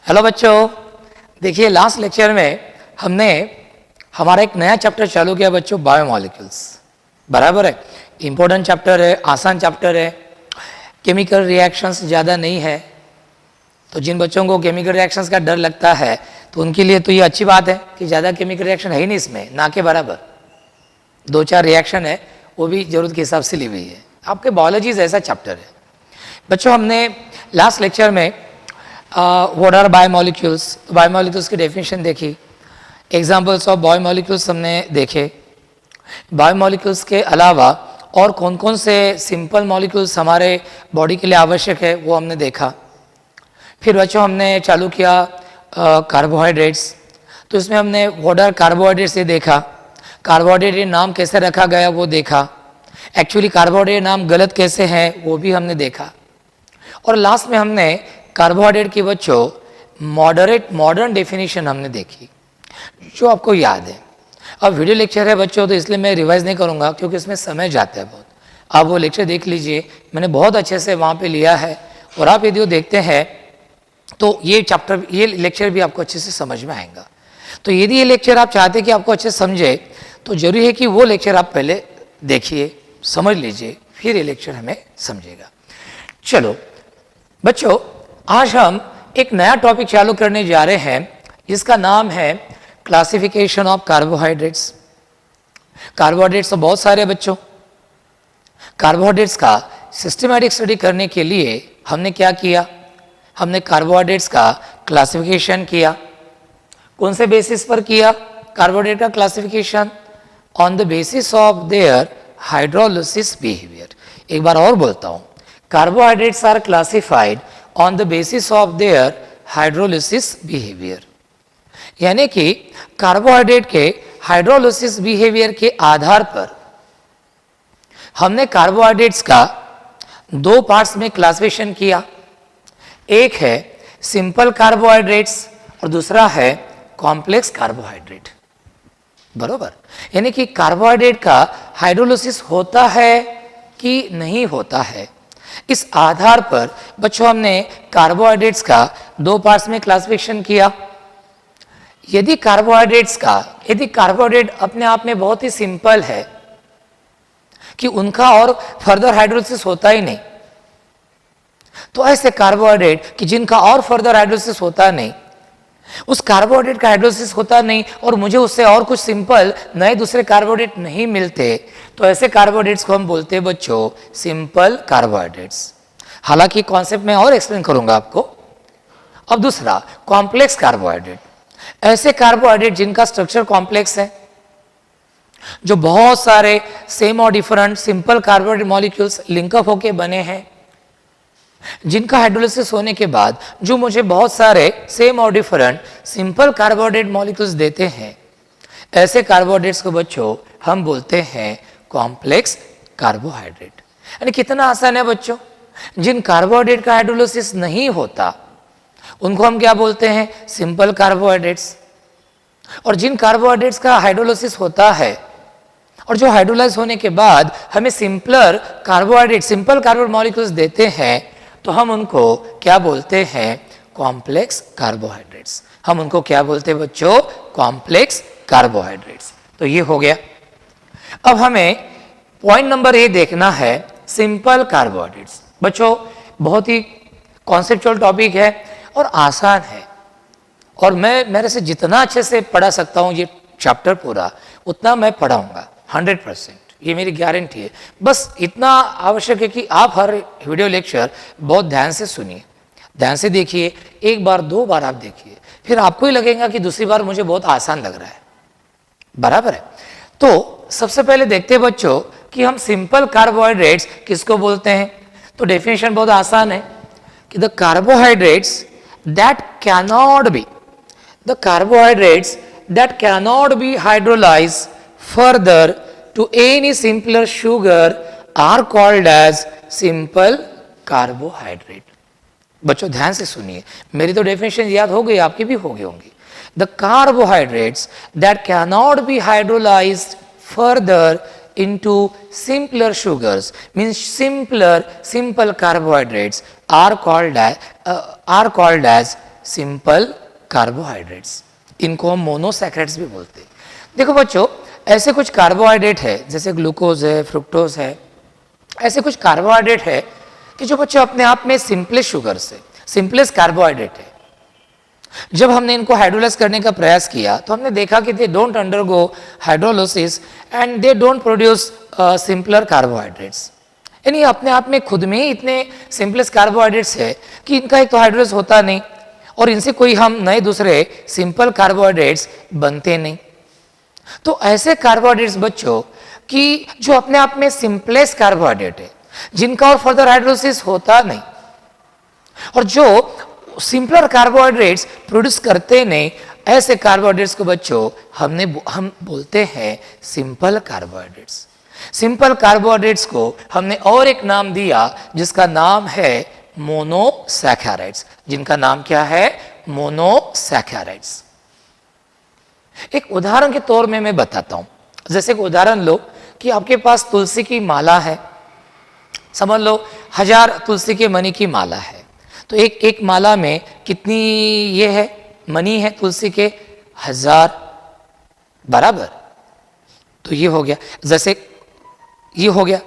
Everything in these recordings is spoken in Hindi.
हेलो बच्चों, देखिए लास्ट लेक्चर में हमने हमारा एक नया चैप्टर चालू किया बच्चों, बायोमॉलिक्यूल्स। बराबर है, इंपॉर्टेंट चैप्टर है, आसान चैप्टर है, केमिकल रिएक्शंस ज़्यादा नहीं है। तो जिन बच्चों को केमिकल रिएक्शंस का डर लगता है तो उनके लिए तो ये अच्छी बात है कि ज़्यादा केमिकल रिएक्शन है ही नहीं इसमें, ना के बराबर। दो चार रिएक्शन है, वो भी ज़रूरत के हिसाब से ली हुई है। आपके बायोलॉजी ऐसा चैप्टर है बच्चों। हमने लास्ट लेक्चर में व्हाट आर बायोमॉलिक्यूल्स, बायोमॉलिक्यूल्स की डेफिनेशन देखी, एग्जांपल्स ऑफ बायोमॉलिक्यूल्स हमने देखे। बायोमॉलिक्यूल्स के अलावा और कौन कौन से सिंपल मॉलिक्यूल्स हमारे बॉडी के लिए आवश्यक है वो हमने देखा। फिर बच्चों हमने चालू किया कार्बोहाइड्रेट्स। तो इसमें हमने व्हाट आर कार्बोहाइड्रेट्स ये देखा, कार्बोहाइड्रेट नाम कैसे रखा गया वो देखा, एक्चुअली कार्बोहाइड्रेट नाम गलत कैसे हैं वो भी हमने देखा। और लास्ट में हमने कार्बोहाइड्रेट की बच्चों मॉडर्न डेफिनेशन हमने देखी जो आपको याद है। अब वीडियो लेक्चर है बच्चों, तो इसलिए मैं रिवाइज नहीं करूंगा क्योंकि इसमें समय जाता है बहुत। आप वो लेक्चर देख लीजिए, मैंने बहुत अच्छे से वहाँ पे लिया है। और आप यदि वो देखते हैं तो ये चैप्टर, ये लेक्चर भी आपको अच्छे से समझ में आएगा। तो यदि ये लेक्चर आप चाहते हैं कि आपको अच्छे से समझे तो जरूरी है कि वो लेक्चर आप पहले देखिए, समझ लीजिए, फिर ये लेक्चर हमें समझेगा। चलो बच्चों, आज हम एक नया टॉपिक चालू करने जा रहे हैं जिसका नाम है क्लासिफिकेशन ऑफ कार्बोहाइड्रेट्स। कार्बोहाइड्रेट्स तो बहुत सारे बच्चों। कार्बोहाइड्रेट्स का सिस्टमैटिक स्टडी करने के लिए हमने क्या किया, हमने कार्बोहाइड्रेट्स का क्लासिफिकेशन किया। कौन से बेसिस पर किया कार्बोहाइड्रेट का classification? On the basis of their hydrolysis behaviour. एक बार और बोलता हूं, carbohydrates are classified on the basis of their hydrolysis behaviour. यानी कि कार्बोहाइड्रेट के हाइड्रोलिसिस बिहेवियर के आधार पर हमने कार्बोहाइड्रेट्स का दो पार्ट्स में क्लासिफिकेशन किया। एक है सिंपल कार्बोहाइड्रेट्स और दूसरा है कॉम्प्लेक्स कार्बोहाइड्रेट। बरोबर, यानी कि कार्बोहाइड्रेट का हाइड्रोलिसिस होता है कि नहीं होता है, इस आधार पर बच्चों हमने कार्बोहाइड्रेट्स का दो पार्ट्स में क्लासिफिकेशन किया। यदि कार्बोहाइड्रेट अपने आप में बहुत ही सिंपल है कि उनका और फर्दर हाइड्रोलिसिस होता ही नहीं, तो ऐसे कार्बोहाइड्रेट कि जिनका और फर्दर हाइड्रोलिसिस होता नहीं, उस कार्बोहाइड्रेट का हाइड्रोलिसिस होता नहीं और मुझे उससे और कुछ सिंपल नए दूसरे कार्बोहाइड्रेट नहीं मिलते, तो ऐसे कार्बोहाइड्रेट्स को हम बोलते हैं बच्चों सिंपल कार्बोहाइड्रेट्स। हालांकि कॉन्सेप्ट में और एक्सप्लेन करूंगा आपको। अब दूसरा कॉम्प्लेक्स कार्बोहाइड्रेट, ऐसे कार्बोहाइड्रेट जिनका स्ट्रक्चर कॉम्प्लेक्स है, जो बहुत सारे सेम और different simple carbohydrate molecules link up होके बने हैं, जिनका हाइड्रोलिसिस होने के बाद जो मुझे बहुत सारे सेम और डिफरेंट सिंपल कार्बोहाइड्रेट मॉलिक्यूल्स देते हैं, ऐसे कार्बोहाइड्रेट्स को बच्चों हम बोलते हैं कॉम्प्लेक्स कार्बोहाइड्रेट। यानी कितना आसान है बच्चों, जिन कार्बोहाइड्रेट का हाइड्रोलिसिस नहीं होता उनको हम क्या बोलते हैं, सिंपल कार्बोहाइड्रेट्स। और जिन कार्बोहाइड्रेट्स का हाइड्रोलिसिस होता है और जो हाइड्रोलाइज होने के बाद हमें सिंपल कार्बोहाइड्रेट मॉलिक्यूल्स देते हैं, तो हम उनको क्या बोलते हैं, कॉम्प्लेक्स कार्बोहाइड्रेट्स। हम उनको क्या बोलते हैं बच्चों, कॉम्प्लेक्स कार्बोहाइड्रेट्स। तो ये हो गया। अब हमें पॉइंट नंबर ए देखना है, सिंपल कार्बोहाइड्रेट्स। बच्चों बहुत ही कॉन्सेप्चुअल टॉपिक है और आसान है, और मैं मेरे से जितना अच्छे से पढ़ा सकता हूं ये चैप्टर पूरा, उतना मैं पढ़ाऊंगा 100%, ये मेरी गारंटी है। बस इतना आवश्यक है कि आप हर वीडियो लेक्चर बहुत ध्यान से सुनिए, ध्यान से देखिए, एक बार दो बार आप देखिए, फिर आपको ही लगेगा कि दूसरी बार मुझे बहुत आसान लग रहा है। बराबर है। तो सबसे पहले देखते हैं बच्चों कि हम सिंपल कार्बोहाइड्रेट्स किसको बोलते हैं। तो डेफिनेशन बहुत आसान है कि the carbohydrates that cannot be hydrolysed further to any simpler sugar are called as simple carbohydrate। बच्चों ध्यान से सुनिए, मेरी तो डेफिनेशन याद हो गई, आपकी भी हो गई होंगी। The carbohydrates that cannot be hydrolyzed further into simpler sugars means simple carbohydrates are called as simple carbohydrates. इनको हम मोनोसैकेराइड्स भी बोलते हैं। देखो बच्चों, ऐसे कुछ कार्बोहाइड्रेट है जैसे ग्लूकोज है, फ्रुक्टोज है, ऐसे कुछ कार्बोहाइड्रेट है कि जो बच्चों अपने आप में सिंपलेस्ट शुगर से सिंपलेस्ट कार्बोहाइड्रेट है। जब हमने इनको हाइड्रोलाइज करने का प्रयास किया तो हमने देखा कि they don't undergo hydrolysis and they don't produce simpler carbohydrates. यानी अपने आप में खुद में ही इतने सिंपलेस्ट कार्बोहाइड्रेट्स है कि इनका एक तो हाइड्रोलाइज होता नहीं और इनसे कोई हम नए दूसरे सिंपल कार्बोहाइड्रेट्स बनते नहीं। तो ऐसे कार्बोहाइड्रेट्स बच्चों कि जो अपने आप में सिंपलेस्ट कार्बोहाइड्रेट है, जिनका और फर्दर हाइड्रोलिसिस होता नहीं और जो सिंपलर कार्बोहाइड्रेट्स प्रोड्यूस करते नहीं, ऐसे कार्बोहाइड्रेट्स को बच्चों हम बोलते हैं सिंपल कार्बोहाइड्रेट्स। सिंपल कार्बोहाइड्रेट्स को हमने और एक नाम दिया जिसका नाम है मोनोसैकेराइड्स। जिनका नाम क्या है? मोनोसैकेराइड्स। एक उदाहरण के तौर में मैं बताता हूं। जैसे एक उदाहरण लो कि आपके पास तुलसी की माला है, समझ लो 1000 तुलसी के मनी की माला है। तो एक माला में कितनी ये है मनी है तुलसी के? 1000 बराबर। तो ये हो गया, जैसे ये हो गया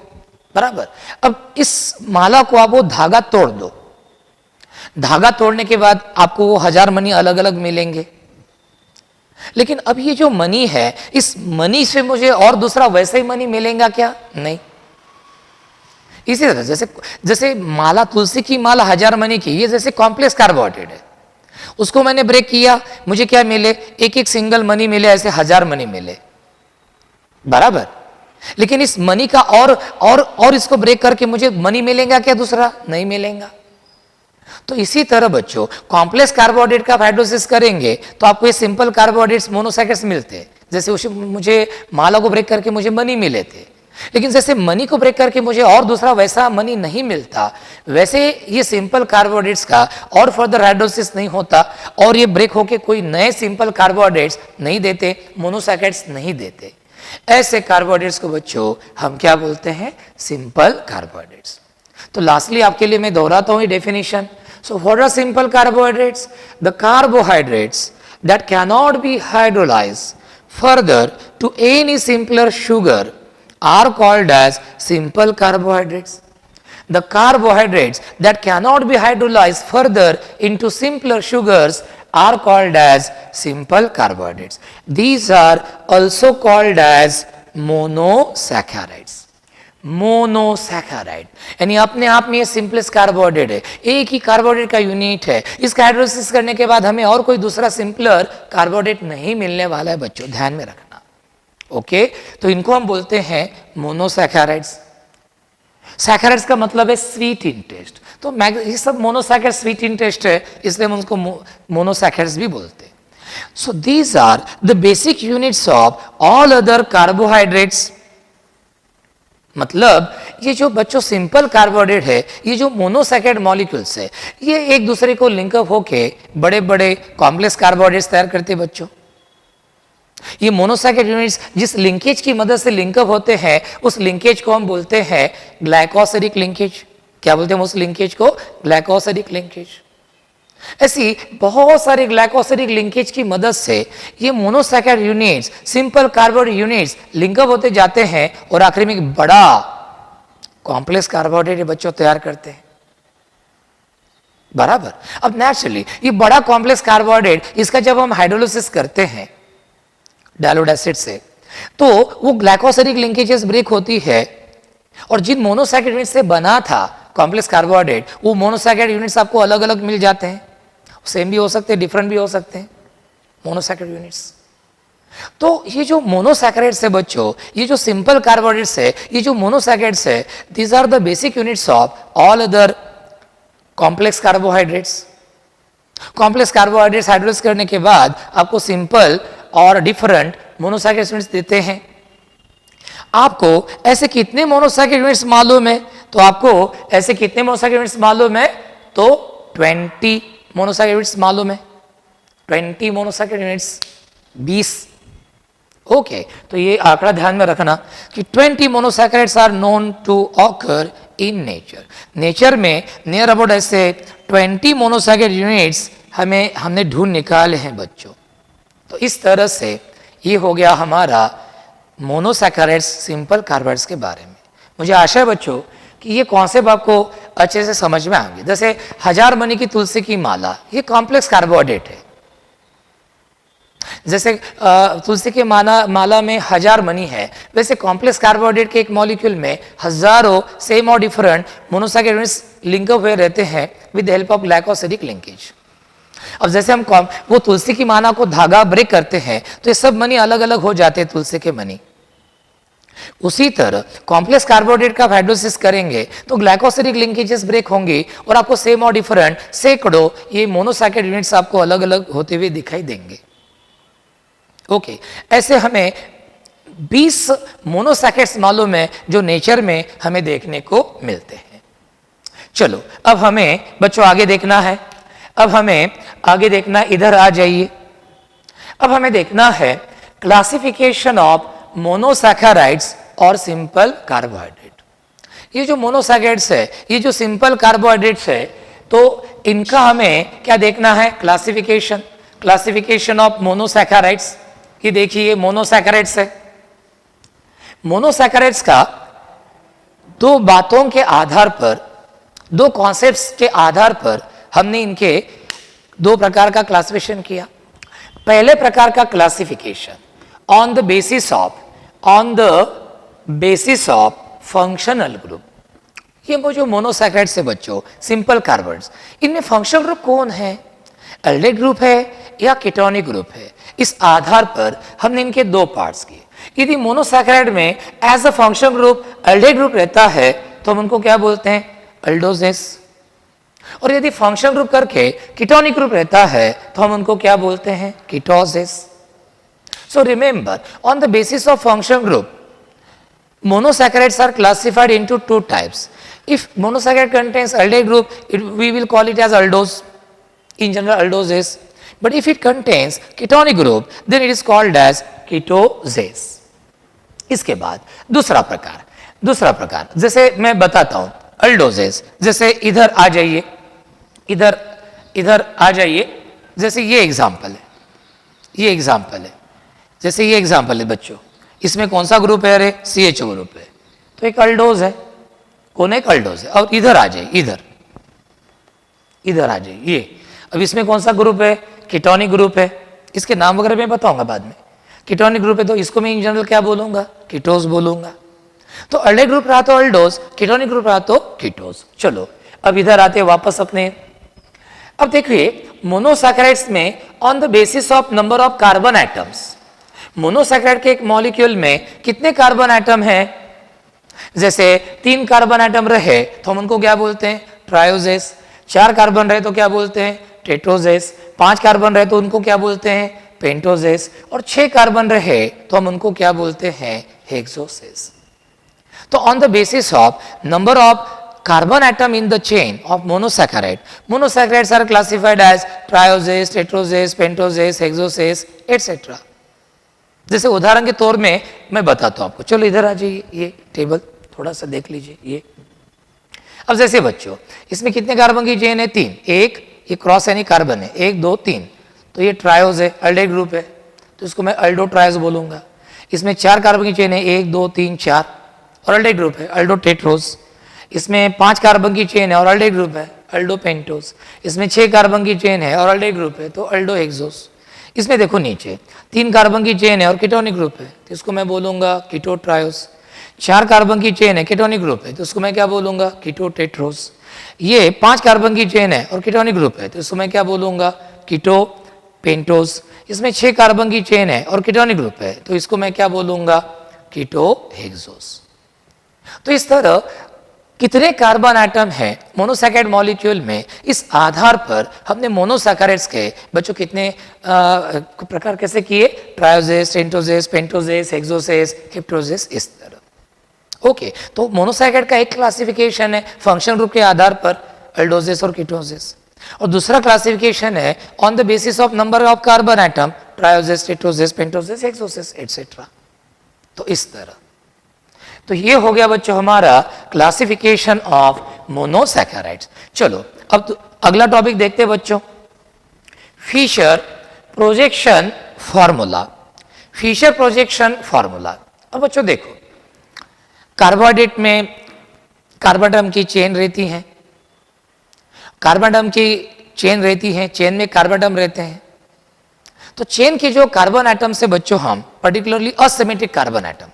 बराबर। अब इस माला को आप वो धागा तोड़ दो, धागा तोड़ने के बाद आपको वो 1000 मनी अलग अलग मिलेंगे। लेकिन अब ये जो मनी है, इस मनी से मुझे और दूसरा वैसे ही मनी मिलेगा क्या? नहीं। इसी तरह जैसे माला, तुलसी की माला 1000 मनी की, ये जैसे कॉम्प्लेक्स कार्बोहाइड्रेट है, उसको मैंने ब्रेक किया, मुझे क्या मिले? एक एक सिंगल मनी मिले, ऐसे 1000 मनी मिले बराबर। लेकिन इस मनी का और इसको ब्रेक करके मुझे मनी मिलेगा क्या? दूसरा नहीं मिलेगा। तो इसी तरह बच्चों कॉम्प्लेक्स कार्बोहाइड्रेट का हाइड्रोलिसिस करेंगे तो आपको ये सिंपल कार्बोहाइड्रेट्स मोनोसैकेराइड्स मिलते हैं। जैसे उसे मुझे माला को ब्रेक करके मुझे मनी मिले थे, लेकिन जैसे मनी को ब्रेक करके मुझे और दूसरा वैसा मनी नहीं मिलता, वैसे ये सिंपल कार्बोहाइड्रेट्स का और फर्दर हाइड्रोलिसिस नहीं होता और ये ब्रेक होके कोई नए सिंपल कार्बोहाइड्रेट्स नहीं देते, मोनोसैकेराइड्स नहीं देते। ऐसे कार्बोहाइड्रेट्स को बच्चों हम क्या बोलते हैं? Simple carbohydrates. तो लास्टली आपके लिए मैं दोहराता हूं ये definition. So what are simple carbohydrates? The carbohydrates that cannot be hydrolysed further to any simpler sugar are called as simple carbohydrates. The carbohydrates that cannot be hydrolyzed further into simpler sugars are called as simple carbohydrates. These are also called as monosaccharides. Monosaccharide यानी अपने आप में ये सिंपलेस्ट कार्बोहाइड्रेट है, एक ही कार्बोहाइड्रेट का यूनिट है। इसका हाइड्रोलिसिस करने के बाद हमें और कोई दूसरा सिंपलर कार्बोहाइड्रेट नहीं मिलने वाला है बच्चों, ध्यान में रखना। ओके तो इनको हम बोलते हैं मोनोसैकेराइड्स। सैकेराइड्स का मतलब है स्वीट इन टेस्ट, तो ये सब मोनोसैकेराइड स्वीट इन टेस्ट है, इसलिए हम उसको मोनोसैकेराइड्स भी बोलते हैं। So these are the basic units of all other carbohydrates. मतलब ये जो बच्चों सिंपल कार्बोहाइड्रेट है, ये जो मोनोसैकेराइड मॉलिक्यूल्स है, ये एक दूसरे को लिंकअप होके बड़े बड़े कॉम्प्लेक्स कार्बोहाइड्रेट्स तैयार करते हैं बच्चों। ये मोनोसैकेराइड यूनिट्स जिस लिंकेज की मदद से लिंकअप होते हैं, उस लिंकेज को हम बोलते हैं ग्लाइकोसिडिक लिंकेज। क्या बोलते हैं उस लिंकेज को? Glycosidic linkage. ऐसी बहुत सारी ग्लाइकोसिडिक लिंकेज की मदद से ये monosaccharide units, simple carbohydrate units link up होते जाते हैं और आखिर में एक बड़ा कॉम्प्लेक्स कार्बोहाइड्रेट बच्चों तैयार करते हैं बराबर। अब नेचुरली ये बड़ा कॉम्प्लेक्स कार्बोहाइड्रेट, इसका जब हम हाइड्रोलिसिस करते हैं डायल्यूट एसिड से, तो वो ग्लाइकोसिडिक लिंकेजेस ब्रेक होती है और जिन मोनोसैकेराइड यूनिट से बना था कॉम्प्लेक्स कार्बोहाइड्रेट, वो मोनोसैकेराइड यूनिट्स आपको अलग अलग मिल जाते हैं। सेम भी हो सकते हैं, डिफरेंट भी हो सकते हैं मोनोसैकेराइड यूनिट्स। तो ये जो मोनोसैकेराइड्स है बच्चों, ये जो सिंपल कार्बोहाइड्रेट्स है, ये जो मोनोसैकेराइड्स है, these are the basic units of all other complex carbohydrates. Complex carbohydrates hydrolyse करने के बाद आपको सिंपल और डिफरेंट मोनोसैकेराइड यूनिट्स देते हैं। आपको ऐसे कितने मोनोसैकेराइड यूनिट्स मालूम है? तो आपको ऐसे कितने मोनोसैकेराइड यूनिट्स मालूम है? तो 20 मोनोसैकेराइड यूनिट्स मालूम है। 20 मोनोसैकेराइड यूनिट्स, 20। ओके तो ये आंकड़ा ध्यान में रखना कि 20 monosaccharides are known to occur in nature. Nature में नियर अबाउट ऐसे 20 मोनोसैकेराइड यूनिट्स हमने ढूंढ निकाले हैं बच्चों। तो इस तरह से ये हो गया हमारा मोनोसैकेराइड्स सिंपल कार्बोहाइड्रेट्स के बारे में। मुझे आशा है बच्चों कि ये कॉन्सेप्ट आपको अच्छे से समझ में आएंगे। जैसे 1000 मनी की तुलसी की माला, ये कॉम्प्लेक्स कार्बोहाइड्रेट है। जैसे तुलसी के माला में 1000 मनी है, वैसे कॉम्प्लेक्स कार्बोहाइड्रेट के एक मॉलिक्यूल में हजारों सेम और डिफरेंट मोनोसैकेराइड्स लिंक हुए रहते हैं with help of glycosidic linkage. अब जैसे हम वो तुलसी की माला को धागा ब्रेक करते हैं तो ये सब मनी अलग अलग हो जाते हैं तुलसी के मनी। उसी तरह कॉम्प्लेक्स कार्बोहाइड्रेट का हाइड्रोलिसिस करेंगे तो ग्लाइकोसिडिक लिंकेजेस ब्रेक होंगे और आपको सेम और डिफरेंट सैकड़ों ये मोनोसैकेराइड यूनिट्स आपको अलग अलग होते हुए दिखाई देंगे। ओके, ऐसे हमें 20 मोनोसैकेराइड्स मालूम है जो नेचर में हमें देखने को मिलते हैं। चलो अब हमें बच्चों आगे देखना है। अब हमें आगे देखना, इधर आ जाइए। अब हमें देखना है क्लासिफिकेशन ऑफ मोनोसैकेराइड्स और सिंपल कार्बोहाइड्रेट। ये जो मोनोसैकेराइड्स है, ये जो सिंपल कार्बोहाइड्रेट्स है, तो इनका हमें क्या देखना है? Classification of monosaccharides. ये देखिए मोनोसैकेराइड्स है। मोनोसैकेराइड्स का दो बातों के आधार पर, दो कॉन्सेप्ट्स के आधार पर हमने इनके दो प्रकार का क्लासिफिकेशन किया। पहले प्रकार का classification on the basis of functional group. ये वो जो मोनोसैकेराइड्स है बच्चों, सिंपल कार्बोहाइड्रेट्स, इनमें फंक्शनल ग्रुप कौन है? एल्डेहाइड ग्रुप है या कीटोनिक ग्रुप है? इस आधार पर हमने इनके दो पार्ट्स किए। यदि मोनोसैकेराइड में as a functional group aldehyde group रहता है तो हम उनको क्या बोलते हैं? एल्डोजेस। और यदि फंक्शनल ग्रुप करके कीटोनिक ग्रुप रहता है तो हम उनको क्या बोलते हैं? Ketoses. So remember, on the basis of functional group, monosaccharides are classified into two types. If monosaccharide contains aldehyde group, we will call it as aldose, in general aldoses. But if it contains ketonic group, then it is called as ketoses. इसके बाद दूसरा प्रकार जैसे मैं बताता हूं, aldoses। जैसे इधर आ जाइए, इधर आ जाइए। जैसे ये एग्जाम्पल है, जैसे ये एग्जाम्पल है बच्चों, इसमें कौन सा ग्रुप है? अरे CHO ग्रुप है, तो एक अल्डोज है। कौन? एक अल्डोज है। और इधर आ जाइए, इधर आ जाइए। ये अब इसमें कौन सा ग्रुप है? कीटोनिक ग्रुप है। इसके नाम वगैरह मैं बताऊंगा बाद में। कीटोनिक ग्रुप है तो इसको मैं इन जनरल क्या बोलूंगा? कीटोज बोलूंगा। तो अल्डेहाइड ग्रुप रहा तो अल्डोज, कीटोनिक ग्रुप रहा तो कीटोज। चलो अब इधर आते वापस अपने। अब देखिए मोनोसैकेराइड्स में on the basis of number of carbon atoms, monosaccharide के एक मॉलिक्यूल में कितने कार्बन एटम हैं? जैसे 3 कार्बन एटम रहे तो हम उनको क्या बोलते हैं? ट्रायोजेस। 4 कार्बन रहे तो क्या बोलते हैं? टेट्रोजेस। 5 कार्बन रहे तो उनको क्या बोलते हैं? पेंटोजेस। और 6 कार्बन रहे तो हम उनको क्या बोलते हैं? हेक्सोसेस। तो on the basis of number of carbon atom in the chain of monosaccharides are classified as trioses, tetroses, pentoses, hexoses, etc. जैसे उदाहरण के तौर में मैं बताता हूं आपको। चलो इधर आ जाइए, ये टेबल थोड़ा सा देख लीजिए। ये अब जैसे बच्चों, इसमें कितने कार्बन की चेन है? 3। एक ये क्रॉस यानी कार्बन है, 1 2 3, तो ये ट्रायोज है, अल्डेहाइड ग्रुप है, तो इसको मैं अल्डो ट्रायोज बोलूंगा। इसमें 4 कार्बन की चेन है, 1 2 3 4, और अल्डेहाइड ग्रुप है, अल्डो टेट्रोज। इसमें 5 कार्बन की चेन है और अल्डेहाइड ग्रुप है, अल्डो पेंटोज। इसमें 6 कार्बन की चेन है और अल्डेहाइड ग्रुप है, तो अल्डो हेक्सोस। इसमें देखो नीचे 3 कार्बन की चेन है और कीटोनिक ग्रुप है, तो इसको मैं बोलूंगा कीटो ट्रायोस। 4 कार्बन की चेन है, कीटोनिक ग्रुप है, तो इसको मैं क्या बोलूंगा? कीटो टेट्रोस। ये 5 कार्बन की चेन है और कीटोनिक ग्रुप है, तो इसको मैं क्या बोलूंगा? कीटो पेंटोस। इसमें 6 कार्बन की चेन है और कीटोनिक ग्रुप है, तो इसको मैं क्या बोलूंगा? कीटो हेक्सोस। तो इस तरह कितने कार्बन एटम है मोनोसैकेराइड मॉलिक्यूल में, इस आधार पर हमने मोनोसैकेराइड्स के बच्चों कितने प्रकार कैसे किए? ट्रायोजेस, टेंटोजेस, पेंटोजेस, हेक्सोसेस, हेप्टोजेस, इस तरह। ओके, तो मोनोसैकेराइड का एक क्लासिफिकेशन है फंक्शनल ग्रुप के आधार पर, अल्डोजेस और कीटोजेस। और दूसरा क्लासिफिकेशन है on the basis of number of carbon atom, trioses, tetroses, pentoses, hexoses, etcetera. तो इस तरह। तो ये हो गया बच्चों हमारा क्लासिफिकेशन ऑफ मोनोसैकेराइड्स। चलो अब अगला टॉपिक देखते हैं बच्चों। Fischer projection formula, Fischer projection formula. अब बच्चों देखो, कार्बोहाइड्रेट में कार्बन एटम की चेन रहती है, कार्बन एटम की चेन रहती है, चेन में कार्बन एटम रहते हैं। तो चेन के जो कार्बन एटम से बच्चों हम particularly asymmetric carbon atom,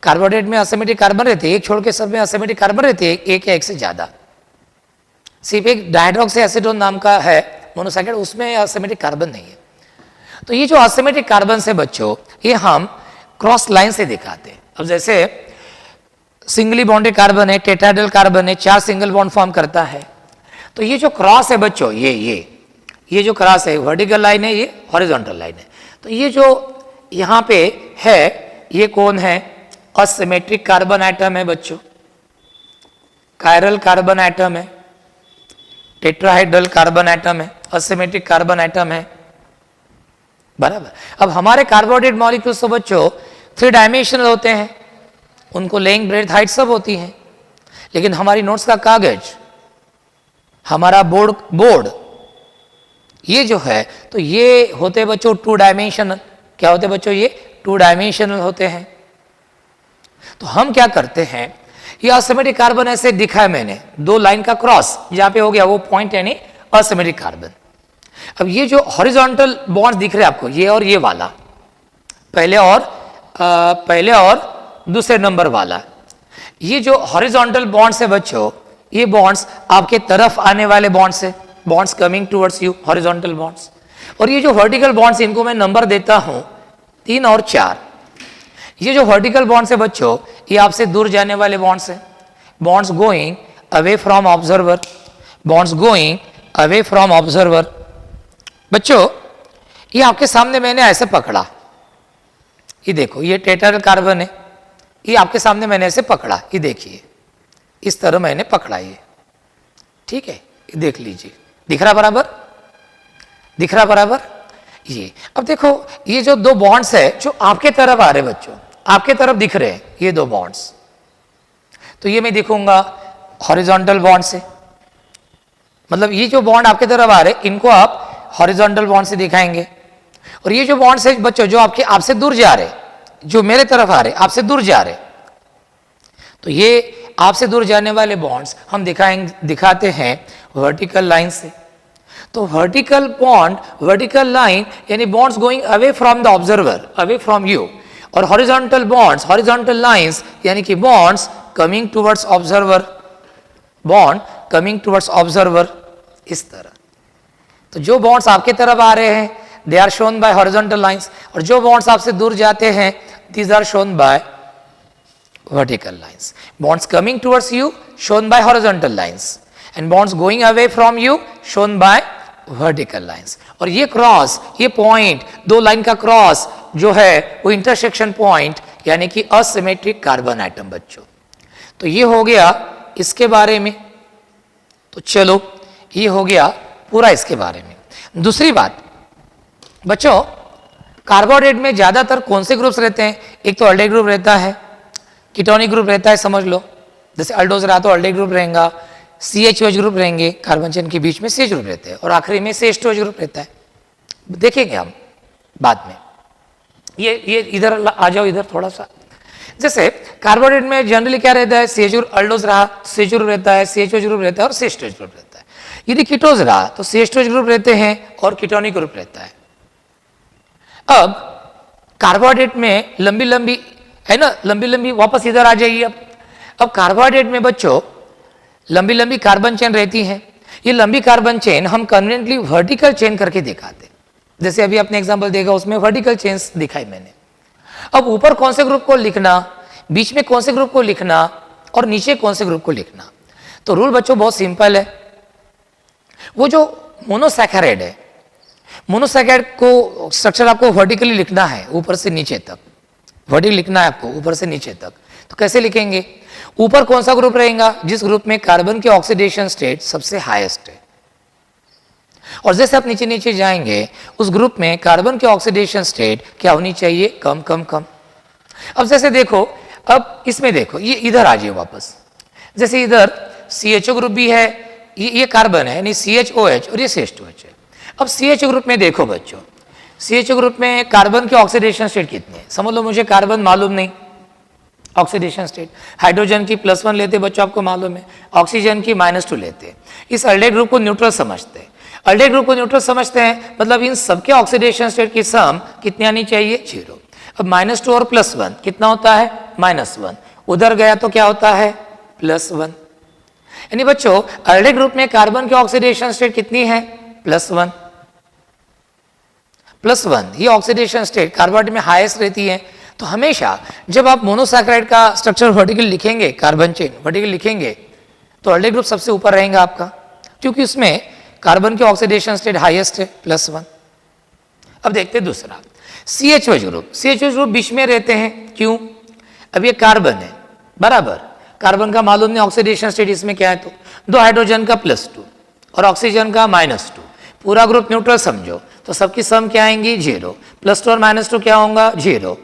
carbohydrate में असिमेट्रिक कार्बन रहते हैं, एक छोड़ के सब में असिमेट्रिक कार्बन रहते हैं, एक या एक से ज्यादा। सिर्फ एक डाइड्रॉक्सी एसीटोन नाम का है मोनोसैकेराइड, उसमें असिमेट्रिक कार्बन नहीं है। तो ये जो असिमेट्रिक कार्बन से बच्चों, ये हम क्रॉस लाइन से दिखाते हैं। अब जैसे सिंगली बॉन्डेड कार्बन है, टेट्राहेड्रल कार्बन है, 4 सिंगल बॉन्ड फॉर्म करता है। तो ये जो क्रॉस है बच्चों, ये जो क्रॉस है, वर्टिकल लाइन है, ये हॉरिजॉन्टल लाइन है। तो ये जो यहाँ पे है, ये कौन है? असिमेट्रिक कार्बन एटम है बच्चों, कायरल कार्बन एटम है, टेट्राहेड्रल कार्बन एटम है, असिमेट्रिक कार्बन एटम है, बराबर। अब हमारे कार्बोहाइड्रेट मॉलिक्यूल्स तो बच्चों 3 डायमेंशनल होते हैं, उनको लेंथ ब्रेड्थ हाइट सब होती है। लेकिन हमारी नोट्स का कागज, हमारा बोर्ड ये जो है, तो ये होते बच्चों 2 डायमेंशनल। क्या होते बच्चों? ये 2 डायमेंशनल होते हैं। तो हम क्या करते हैं, ये असिमेट्रिक कार्बन ऐसे दिखा है मैंने, 2 लाइन का क्रॉस जहां पे हो गया वो पॉइंट यानी असिमेट्रिक कार्बन। अब ये जो हॉरिजॉन्टल बॉन्ड्स दिख रहे हैं आपको, ये और ये वाला, पहले और दूसरे नंबर वाला, ये जो हॉरिजॉन्टल बॉन्ड्स है बच्चों, ये बॉन्ड्स आपके तरफ आने वाले बॉन्ड्स है, bonds coming towards you, horizontal bonds. और ये जो वर्टिकल बॉन्ड्स, इनको मैं नंबर देता हूं 3 और 4। ये जो वर्टिकल बॉन्ड्स है बच्चों, ये आपसे दूर जाने वाले बॉन्ड्स है, bonds going away from observer, bonds going away from observer. बच्चों ये आपके सामने मैंने ऐसे पकड़ा, ये देखो, ये टेट्राहेड्रल कार्बन है, ये आपके सामने मैंने ऐसे पकड़ा, ये देखिए, इस तरह मैंने पकड़ा ये, ठीक है, ये देख लीजिए, दिख रहा बराबर, दिख रहा बराबर ये। अब देखो, ये जो 2 बॉन्ड्स है जो आपके तरफ आ रहे बच्चों, आपके तरफ दिख रहे हैं ये 2 बॉन्ड्स, तो ये मैं दिखूंगा हॉरिजॉन्टल बॉन्ड से, मतलब ये जो बॉन्ड आपके तरफ आ रहे हैं, इनको आप हॉरिजॉन्टल बॉन्ड से दिखाएंगे। और ये जो बॉन्ड्स है बच्चों जो आपसे दूर जा रहे, जो मेरे तरफ आ रहे, आपसे दूर जा रहे, तो ये आपसे दूर जाने वाले बॉन्ड्स हम दिखाते हैं वर्टिकल लाइन से। तो वर्टिकल बॉन्ड, वर्टिकल लाइन यानी bonds going away from the observer, away from you, और हॉरिजॉन्टल बॉन्ड्स, हॉरिजॉन्टल लाइंस यानी कि bonds coming towards observer, bond coming towards observer, इस तरह। तो जो बॉन्ड्स आपके तरफ आ रहे हैं, they are shown by horizontal lines, और जो बॉन्ड्स आपसे दूर जाते हैं, these are shown by vertical lines. Bonds coming towards you shown by horizontal lines and bonds going away from you shown by vertical lines. और ये क्रॉस, ये पॉइंट, 2 लाइन का क्रॉस जो है वो इंटरसेक्शन पॉइंट यानी कि असिमेट्रिक कार्बन एटम बच्चों। तो ये हो गया इसके बारे में। तो चलो ये हो गया पूरा इसके बारे में। दूसरी बात बच्चों, कार्बोहाइड्रेट में ज्यादातर कौन से ग्रुप्स रहते हैं? एक तो अल्डेहाइड ग्रुप रहता है, कीटोनिक ग्रुप रहता है, समझ लो, जैसे अल्डोज रहा तो अल्डेहाइड ग्रुप रहेगा, CH-OH ग्रुप रहेंगे, कार्बन चेन के बीच में CH ग्रुप रहते हैं, और आखिरी में CH2OH ग्रुप रहता है। देखेंगे हम बाद में। ये इधर आ जाओ, इधर थोड़ा सा। जैसे कार्बोहाइड्रेट में जनरली क्या रहता है? CH ग्रुप, अल्डोज रहा CH ग्रुप रहता है, CH-OH ग्रुप रहता है और CH2OH ग्रुप रहता है। यदि कीटोज रहा तो CH2OH ग्रुप रहते हैं और कीटोनिक ग्रुप रहता है। अब कार्बोहाइड्रेट में लंबी लंबी है ना, लंबी लंबी, वापस इधर आ जाइए। अब कार्बोहाइड्रेट में बच्चों लंबी लंबी कार्बन चेन रहती हैं। ये लंबी कार्बन चेन हम कन्वीनियंटली वर्टिकल चेन करके दिखाते हैं, जैसे अभी आपने एग्जांपल देखा उसमें वर्टिकल चेन्स दिखाई मैंने। अब ऊपर कौन से ग्रुप को लिखना, बीच में कौन से ग्रुप को लिखना और नीचे कौन से ग्रुप को लिखना, तो रूल बच्चों बहुत सिंपल है। वो जो मोनोसैकेराइड है, मोनोसैकेराइड को स्ट्रक्चर आपको वर्टिकली लिखना है, ऊपर से नीचे तक वर्टिकल लिखना है आपको, ऊपर से नीचे तक। तो कैसे लिखेंगे? ऊपर कौन सा ग्रुप रहेगा? जिस ग्रुप में कार्बन के ऑक्सीडेशन स्टेट सबसे हाईएस्ट है, और जैसे आप नीचे नीचे जाएंगे उस ग्रुप में कार्बन के ऑक्सीडेशन स्टेट क्या होनी चाहिए? कम कम कम। अब जैसे देखो, अब इसमें देखो, ये इधर आ जाइए वापस। जैसे इधर CHO ग्रुप भी है, ये कार्बन है यानी CH-OH और ये CH2OH है। अब CH ग्रुप में देखो बच्चों, CH ग्रुप में कार्बन के ऑक्सीडेशन स्टेट कितने हैं? समझ लो मुझे कार्बन मालूम नहीं, ऑक्सीडेशन स्टेट, हाइड्रोजन की +1 लेते बच्चों आपको मालूम है, ऑक्सीजन की -2 लेते। इस अल्डेहाइड ग्रुप को न्यूट्रल समझते हैं। अल्डेहाइड ग्रुप को न्यूट्रल समझते हैं मतलब इन सबके ऑक्सीडेशन स्टेट की सम कितनी आनी चाहिए? 0। अब -2 और +1 कितना होता है? -1। उधर गया तो क्या होता है? +1। यानी बच्चों अल्डेहाइड ग्रुप में कार्बन की ऑक्सीडेशन स्टेट कितनी है? +1। +1 ये ऑक्सीडेशन स्टेट कार्बोहाइड्रेट में हाईएस्ट रहती है। तो हमेशा जब आप मोनोसैकेराइड का स्ट्रक्चर वर्टिकल लिखेंगे, कार्बन चेन वर्टिकल लिखेंगे, तो अल्डेहाइड ग्रुप सबसे ऊपर रहेगा आपका, क्योंकि उसमें कार्बन की ऑक्सीडेशन स्टेट हाईएस्ट है, +1। अब देखते हैं दूसरा CH ग्रुप। CH ग्रुप बीच में रहते हैं, क्यों? अब ये कार्बन है बराबर, कार्बन का मालूम नहीं ऑक्सीडेशन स्टेट इसमें क्या है, तो 2 हाइड्रोजन का +2 और ऑक्सीजन का -2, पूरा ग्रुप न्यूट्रल समझो, तो सबकी सम क्या आएंगी? 0। +2 और -2 क्या होगा? 0।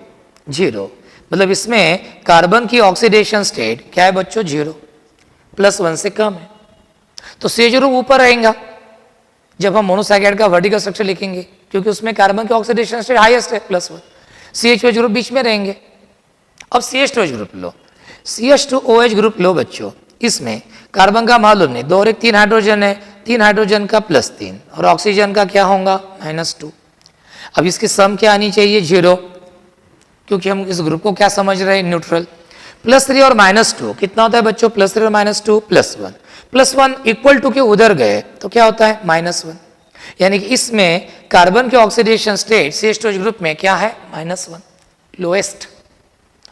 0 मतलब इसमें कार्बन की ऑक्सीडेशन स्टेट क्या है बच्चों? 0, +1 से कम है। तो CH ग्रुप ऊपर रहेगा जब हम मोनोसैकेराइड का वर्टिकल स्ट्रक्चर लिखेंगे, क्योंकि उसमें कार्बन की ऑक्सीडेशन स्टेट हाईएस्ट है, +1। CH ग्रुप बीच में रहेंगे। अब CH2 ग्रुप लो, CH2OH ग्रुप लो बच्चों, इसमें कार्बन का मालूम नहीं, 2 और 1 3 हाइड्रोजन है, 3 हाइड्रोजन का +3 और ऑक्सीजन का क्या होगा? -2। अब इसकी सम क्या आनी चाहिए? 0, क्योंकि हम इस ग्रुप को क्या समझ रहे हैं? न्यूट्रल। +3 और -2 कितना होता है बच्चों? +3 और -2 +1। +1 इक्वल टू के उधर गए तो क्या होता है? -1। यानी कि इसमें कार्बन के ऑक्सीडेशन स्टेट CH2 ग्रुप में क्या है? -1, लोएस्ट।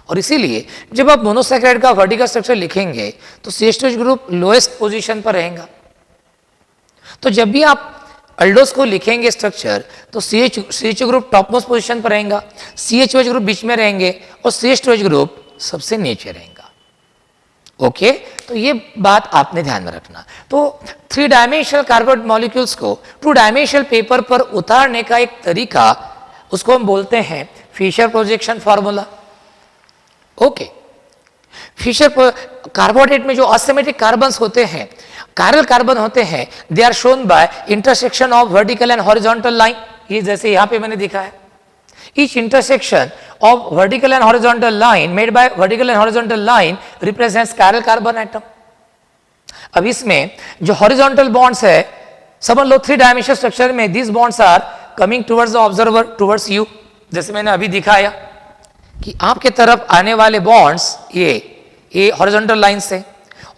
और इसीलिए जब आप मोनोसैकेराइड का वर्टिकल स्ट्रक्चर लिखेंगे तो CH2 ग्रुप लोएस्ट पोजीशन पर रहेगा। तो जब भी आप अल्डोस को लिखेंगे स्ट्रक्चर तो CH group top most position पर रहेगा, CH ग्रुप बीच में रहेंगे और CH2 ग्रुप सबसे नीचे रहेगा। ओके, तो ये बात आपने ध्यान में रखना। तो 3 डायमेंशनल कार्बन मॉलिक्यूल्स को 2 डायमेंशनल पेपर पर उतारने का एक तरीका, उसको हम बोलते हैं Fischer projection formula. Okay, Fischer carbohydrate में जो असिमेट्रिक कार्बन्स होते हैं, कायरल कार्बन होते हैं, they are shown by intersection of vertical and horizontal line. ये जैसे यहां पे मैंने दिखा है, each intersection of vertical and horizontal line made by vertical and horizontal line represents chiral carbon atom। अब इसमें जो horizontal bonds है, समझ लो 3 dimensional structure में these bonds are coming towards the observer, towards you। जैसे मैंने अभी दिखाया कि आपके तरफ आने वाले bonds ये horizontal line से,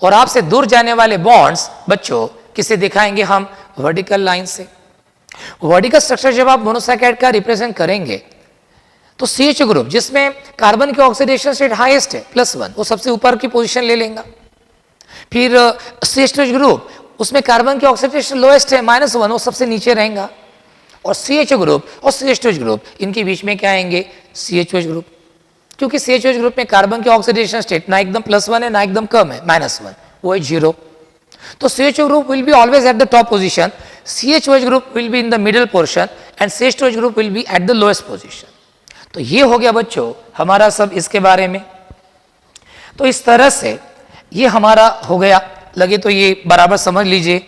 और आपसे दूर जाने वाले bonds बच्चों किसे दिखाएंगे हम? vertical line से। vertical structure जब आप मोनोसैकेराइड का रिप्रेजेंट करेंगे तो CH ग्रुप जिसमें कार्बन की ऑक्सीडेशन स्टेट हाईएस्ट है, +1, वो सबसे ऊपर की पोजीशन ले लेगा। फिर CH2 ग्रुप उसमें कार्बन की ऑक्सीडेशन लोएस्ट है, -1, वो सबसे नीचे रहेगा। और CH ग्रुप और CH2 ग्रुप इनके बीच में क्या आएंगे? CH ग्रुप, क्योंकि CH ग्रुप में कार्बन की ऑक्सीडेशन स्टेट ना एकदम +1 है ना एकदम कम है, -1, वो है 0। तो CH group will be always at the top position, CH group will be in the middle portion and CH2 group will be at the lowest position. तो ये हो गया बच्चों हमारा सब इसके बारे में। तो इस तरह से ये हमारा हो गया, लगे तो ये बराबर समझ लीजिए।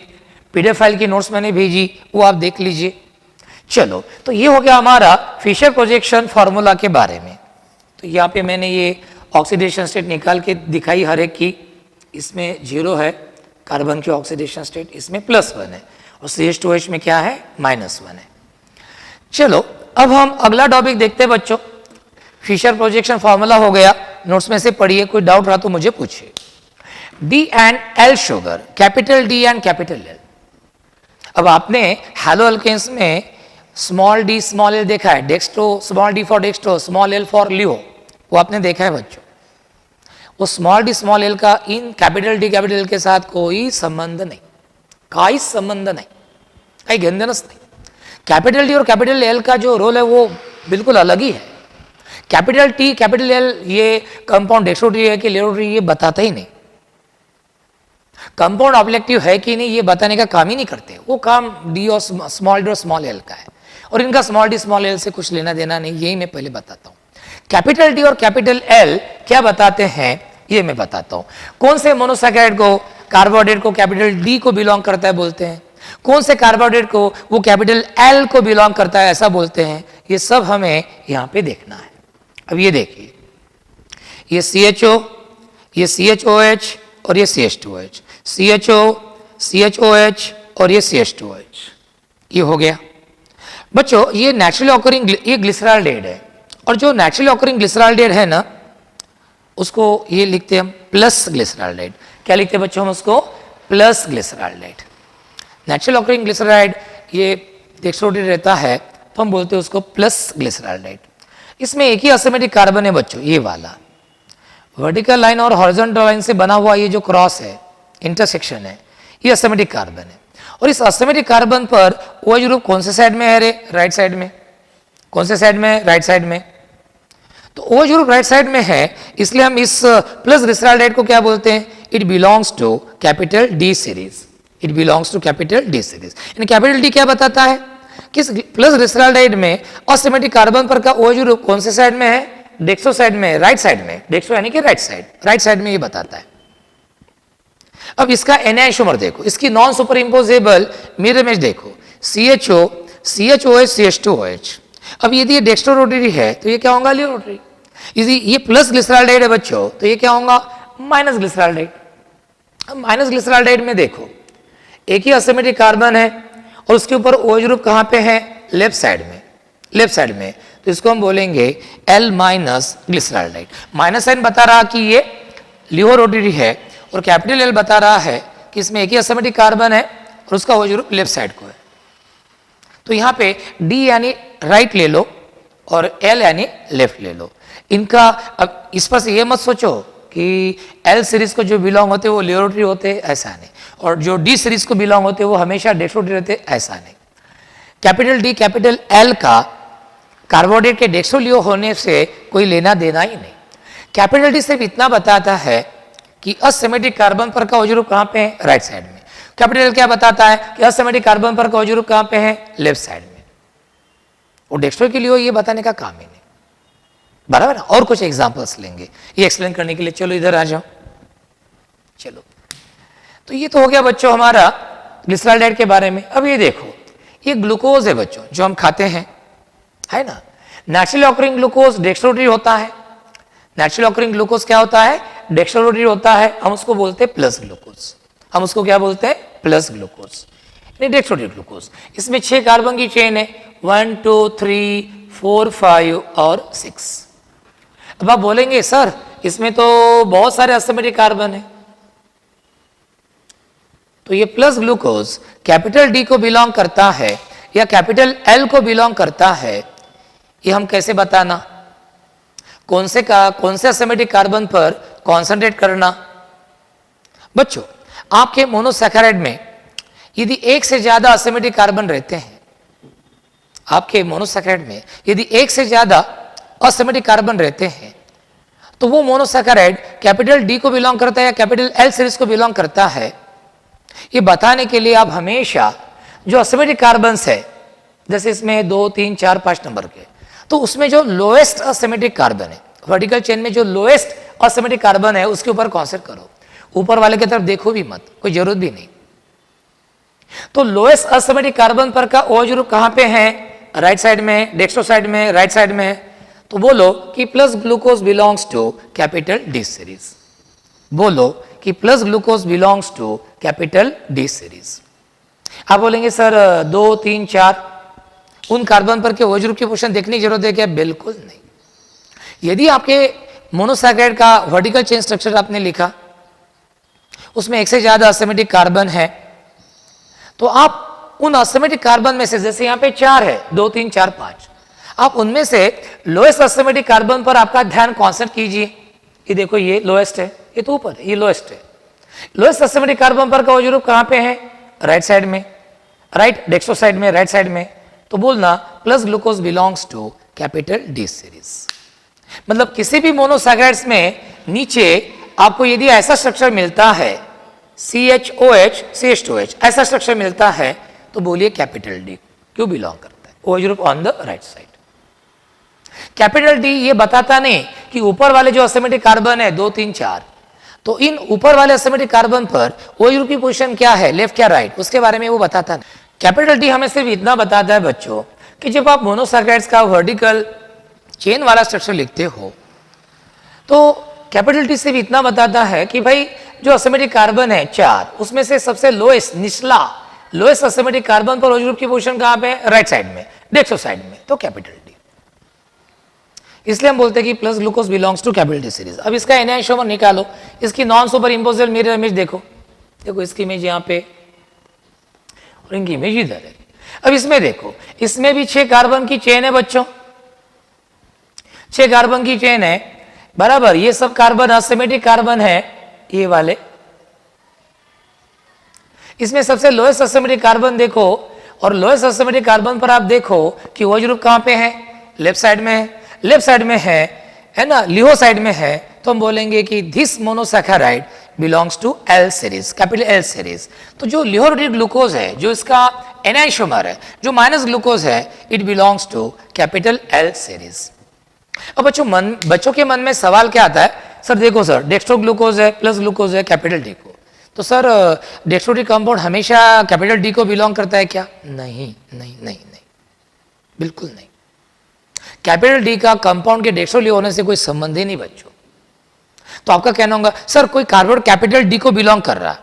PDF फाइल की नोट्स मैंने भेजी, वो आप देख लीजिए। चलो, तो ये हो गया हमारा फिशर प्रोजेक्शन फार्मूला के बारे में। तो यहाँ पे मैंने ये ऑक्सीडेशन स्टेट निकाल के दिखाई हर एक की। इसमें 0 है कार्बन की ऑक्सीडेशन स्टेट, इसमें +1 है, और CH2H में क्या है? -1 है। चलो, अब हम अगला टॉपिक देखते हैं बच्चों। फिशर प्रोजेक्शन फॉर्मूला हो गया, नोट्स में से पढ़िए, कोई डाउट रहा तो मुझे पूछिए। D and L sugar, capital D and capital L। अब आपने हैलो अल्केन्स में स्मॉल d स्मॉल l देखा है, dextro small d for dextro, small l for laevo, वो आपने देखा है बच्चों। वो स्मॉल d स्मॉल l का in capital D capital L के साथ कोई संबंध नहीं, कोई संबंध नहीं, कहीं गेंदनस नहीं। कैपिटल डी और कैपिटल एल का जो रोल है वो बिल्कुल अलग ही है। कैपिटल टी कैपिटल एल ये कंपाउंड डेक्स्ट्रोट्री है कि लेरोट्री ये बताता ही नहीं, कंपाउंड ऑब्जेक्टिव है कि नहीं ये बताने का काम ही नहीं करते। वो काम डी और स्मॉल डी और स्मॉल एल का है, और इनका स्मॉल डी स्मॉल एल से कुछ लेना देना नहीं, यही मैं पहले बताता हूँ। कैपिटल डी और कैपिटल एल क्या बताते हैं ये मैं बताता हूँ। कौन से मोनोसैकेराइड को, कार्बोहाइड्रेट को कैपिटल डी को बिलोंग करता है बोलते हैं, कौन से कार्बोहाइड्रेट को वो कैपिटल एल को बिलोंग करता है ऐसा बोलते हैं, ये सब हमें यहां पे देखना है। अब ये देखिए, ये CHO, ये CHOH और ये CH2OH, CHO, CHOH और ये CH2OH, ये हो गया। बच्चों ये नेचुरली ऑकरिंग, ये ग्लिसरॉल्डेहाइड है, और जो नेचुरली ऑकरिंग ग्लिसरॉल्डेहाइड है ना, उसको ये लिखते हैं हम प्लस ग्लिसरॉल्डेहाइड। क्या लिखते हैं बच्चों हम उसको? प्लस ग्लिसरॉल्डेहाइड। नेचुरल ऑकरिंग ग्लिसरॉल्डेहाइड ये डेक्स्ट्रोरोटेट रहता है तो हम बोलते हैं उसको प्लस ग्लिसरॉल्डेहाइड। इसमें एक ही एसिमेट्रिक कार्बन है बच्चों, ये वाला वर्टिकल लाइन और हॉरिजॉन्टल लाइन से बना हुआ ये जो क्रॉस है, इंटरसेक्शन है, ये एसिमेट्रिक कार्बन है। और इस एसिमेट्रिक कार्बन पर OH ग्रुप कौन से साइड में है रे? राइट साइड में। कौन से साइड में? राइट साइड में। तो OH ग्रुप राइट साइड में है, इसलिए हम इस प्लस ग्लिसरॉल्डेहाइड को क्या बोलते हैं? It belongs to capital D series. It belongs to capital D series. यानी कैपिटल D क्या बताता है कि प्लस ग्लिसरॉल्डेहाइड में असिमेट्रिक कार्बन पर का OH ग्रुप कौन से साइड में है? डेक्सो साइड में, राइट साइड में। डेक्सो यानी कि राइट साइड, राइट साइड में ये बताता है। अब इसका Na आइसोमर देखो, इसकी non superimposable mirror image देखो, CHO, CHOH, CH2OH। अब यदि ये डेक्स्ट्रो रोटरी है तो ये क्या होगा? लियो रोटरी। यदि ये प्लस ग्लिसरॉल्डेहाइड है बच्चों तो ये क्या होगा? माइनस ग्लिसरॉल्डेहाइड। अब माइनस ग्लिसरॉल्डेहाइड में देखो एक ही एसिमेट्रिक कार्बन है और उसके ऊपर OH ग्रुप कहां पे है? लेफ्ट साइड में। लेफ्ट साइड में, तो इसको हम बोलेंगे L माइनस ग्लिसरॉल्डेहाइड। माइनस साइन बता रहा कि ये लियो रोटरी है और कैपिटल L बता रहा है कि इसमें एक ही एसिमेट्रिक कार्बन है और उसका OH ग्रुप लेफ्ट साइड को है। तो यहां पे D यानी राइट ले लो और L यानी लेफ्ट ले लो। इनका अब इस पर से ये मत सोचो कि L सीरीज को जो बिलोंग होते वो लियो रोटरी होते, ऐसा नहीं, और जो D सीरीज को बिलोंग होते वो हमेशा डेक्स्ट्रो रहते, ऐसा नहीं। कैपिटल D कैपिटल L का कार्बोहाइड्रेट के डेक्स्ट्रोलियो होने से कोई लेना देना ही नहीं। कैपिटल D सिर्फ इतना बताता है कि असिमेट्रिक कार्बन पर का OH ग्रुप कहां पे है? राइट साइड में। कैपिटल L क्या बताता है कि असिमेट्रिक कार्बन पर का OH ग्रुप कहां पे है? लेफ्ट साइड में। और डेक्स्ट्रो के लिए ये बताने का काम ही नहीं, बराबर है। और कुछ एग्जांपल्स लेंगे ये एक्सप्लेन करने के लिए। चलो इधर आ जाओ। चलो, तो ये तो हो गया बच्चों हमारा ग्लिसरॉल्डेहाइड के बारे में। अब ये देखो, ये ग्लूकोज है बच्चों जो हम खाते हैं, है ना। नेचुरली ऑकरिंग ग्लूकोज डेक्स्ट्रोरोटरी होता है। नेचुरली ऑकरिंग ग्लूकोज क्या होता है? डेक्स्ट्रोरोटरी होता है। हम उसको बोलते हैं प्लस ग्लूकोज। हम उसको क्या बोलते हैं? प्लस ग्लूकोज, यानी डेक्स्ट्रोरोटरी ग्लूकोज। इसमें 6 कार्बन की चेन है, 1 2 3 4 5 और 6। अब आप बोलेंगे सर इसमें तो बहुत सारे एसिमेट्रिक कार्बन है, तो ये प्लस ग्लूकोज कैपिटल D को बिलोंग करता है या कैपिटल L को बिलोंग करता है, ये हम कैसे बताना? कौन से एसिमेट्रिक कार्बन पर कॉन्सेंट्रेट करना? बच्चों आपके मोनोसैकेराइड में यदि एक से ज्यादा एसिमेट्रिक कार्बन रहते हैं, आपके मोनोसैकेराइड में यदि एक से ज्यादा एसिमेट्रिक कार्बन रहते हैं, तो वो मोनोसैकेराइड कैपिटल D को बिलोंग करता है या कैपिटल L सीरीज को बिलोंग करता है, ये बताने के लिए आप हमेशा जो एसिमेट्रिक कार्बन्स है, जैसे इसमें 2 3 4 5 नंबर के, तो उसमें जो लोएस्ट एसिमेट्रिक कार्बन है, वर्टिकल चेन में जो लोएस्ट एसिमेट्रिक कार्बन है उसके ऊपर कॉन्सेंट्रेट करो। ऊपर वाले की तरफ देखो भी मत, कोई जरूरत भी नहीं। तो लोएस्ट एसिमेट्रिक कार्बन पर का OH ग्रुप कहां पे है? राइट साइड में, डेक्स्ट्रो साइड में, राइट साइड में। तो बोलो कि plus glucose belongs to capital D series. बोलो कि plus glucose belongs to capital D series. आप बोलेंगे सर 2 3 4 उन कार्बन पर के OH ग्रुप की पोजीशन देखने की जरूरत है क्या? बिल्कुल नहीं। यदि आपके मोनोसैकेराइड का वर्टिकल चेन स्ट्रक्चर आपने लिखा, उसमें एक से ज्यादा एसिमेट्रिक कार्बन है, तो आप उन एसिमेट्रिक कार्बन में से, जैसे यहां पे 4 है, 2 3 4 5, आप उनमें से लोएस्ट एसिमेट्रिक कार्बन पर आपका ध्यान कॉन्सेंट्रेट कीजिए। ये देखो ये लोएस्ट है, ये तो ऊपर है, ये लोएस्ट है। लोएस्ट एसिमेट्रिक कार्बन पर का OH ग्रुप कहां पे है? राइट साइड में, राइट डेक्स्ट्रो साइड में, राइट साइड में। तो बोलना plus glucose belongs to capital D series. मतलब किसी भी मोनोसैकेराइड्स में नीचे आपको यदि ऐसा स्ट्रक्चर मिलता है, CHOH CH2OH ऐसा स्ट्रक्चर मिलता है, तो बोलिए कैपिटल D क्यों बिलोंग करता है? OH group on the right side. Capital D ये बताता नहीं कि ऊपर वाले जो एसिमेट्रिक कार्बन है 2 3 4, तो इन ऊपर वाले एसिमेट्रिक कार्बन पर ओ ग्रुप की पोजीशन क्या है, लेफ्ट या राइट, उसके बारे में वो बताता है। कैपिटल डी हमें सिर्फ इतना बताता है बच्चों कि जब आप मोनोसैकेराइड्स का वर्टिकल चेन वाला स्ट्रक्चर लिखते हो तो कैपिटल टी सिर्फ इतना बताता है कि भाई जो एसिमेट्रिक कार्बन है 4, उसमें से सबसे लोएस्ट निचला लोएस्ट एसिमेट्रिक कार्बन पर ओ ग्रुप की पोजीशन कहां पे, राइट साइड में, डेक्सो साइड में, तो कैपिटल डी। इसलिए हम बोलते हैं कि plus glucose belongs to capital D series. अब इसका एन आइसोमर निकालो, इसकी non superimposable mirror image देखो, देखो इसकी इमेज यहाँ पे और इनकी इमेज इधर है। अब इसमें देखो, इसमें भी 6 कार्बन की चेन है बच्चों, 6 कार्बन की चेन है बराबर। ये सब कार्बन एसिमेट्रिक कार्बन है ये वाले। इसमें सबसे लोएस्ट एसिमेट्रिक कार्बन देखो और लोएस्ट एसिमेट्रिक कार्बन पर आप देखो कि ओ ग्रुप कहां पे है, लेफ्ट साइड में है, लेफ्ट साइड में है ना, लिहो साइड में है, तो हम बोलेंगे कि this monosaccharide belongs to L series, capital L series. तो जो लिहोरोटिक ग्लूकोज है, जो इसका एनाइसोमर है, जो माइनस ग्लूकोज है, it belongs to capital L series. अब बच्चों के मन में सवाल क्या आता है, सर देखो सर डेक्स्ट्रो ग्लूकोज है, प्लस ग्लूकोज है कैपिटल डी को, तो सर डेक्स्ट्रो डी कंपाउंड हमेशा कैपिटल डी को बिलोंग करता है क्या? नहीं नहीं नहीं नहीं, बिल्कुल नहीं। कैपिटल डी का कंपाउंड के डेक्स्ट्रो ली होने से कोई संबंध ही नहीं बच्चों। तो आपका कहना होगा सर कोई कार्बोनेट कैपिटल डी को बिलोंग कर रहा है,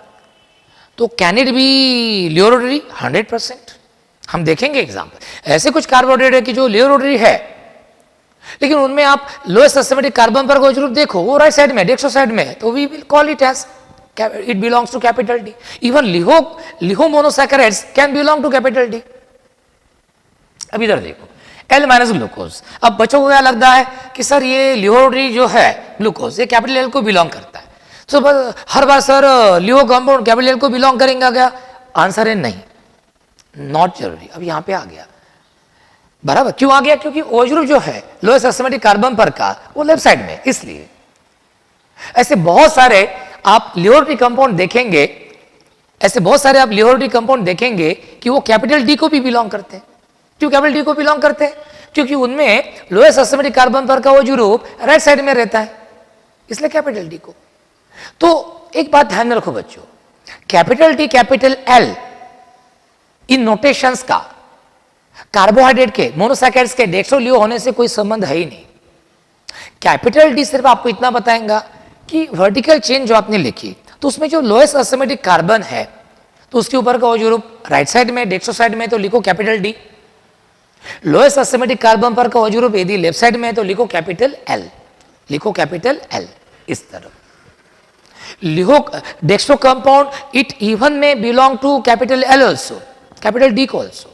तो कैन इट बी लियोरोटरी? 100%। हम देखेंगे एग्जाम्पल। ऐसे कुछ कार्बोनेट है कि जो लियोरोटरी है, लेकिन उनमें आप लोएस्ट एसिमेट्रिक कार्बन पर कोई ग्रुप देखो, वो राइट साइड में, डेक्सो साइड में है, तो we will call it as it belongs to capital D. Even laevo monosaccharides can belong to capital D. अब इधर देखो एल माइनस ग्लूकोज। अब बच्चों को क्या लगता है कि सर ये लिहोरोटरी जो है ग्लूकोज ये कैपिटल एल को बिलोंग करता है, तो हर बार सर लिहो कंपाउंड कैपिटल एल को बिलोंग करेंगे क्या? आंसर है नहीं, नॉट जरूरी। अब यहां पे आ गया बराबर। क्यों आ गया? क्योंकि ओ ग्रुप जो है लोएस्ट एसिमेट्रिक कार्बन पर का वो लेफ्ट साइड में, इसलिए। ऐसे बहुत सारे आप लिहोरोटरी कंपाउंड देखेंगे, ऐसे बहुत सारे आप लिहोरोटरी कंपाउंड देखेंगे कि वो कैपिटल डी को भी बिलोंग करते हैं। क्यों कैपिटल डी को बिलोंग करते हैं? क्योंकि उनमें लोएस्ट एसिमेट्रिक कार्बन पर का वो ग्रुप राइट साइड में रहता है, इसलिए कैपिटल डी को। तो एक बात ध्यान में रखो बच्चों, कैपिटल डी कैपिटल एल इन नोटेशंस का कार्बोहाइड्रेट के मोनोसैकेराइड्स के डेक्सोलियो होने से कोई संबंध है ही नहीं। कैपिटल डी सिर्फ आपको इतना बताएगा कि वर्टिकल चेन जो आपने लिखी, तो उसमें जो लोएस्ट एसिमेट्रिक कार्बन है तो उसके ऊपर का वो ग्रुप राइट साइड में, डेक्सो साइड में, तो लिखो capital D. Lowest asymmetric carbon पर का वो ग्रुप यदि लेफ्ट साइड में है तो लिखो कैपिटल एल, लिखो कैपिटल एल। इस तरह लिखो डेक्सो कंपाउंड इट इवन में belong to capital L also, capital D को ऑल्सो,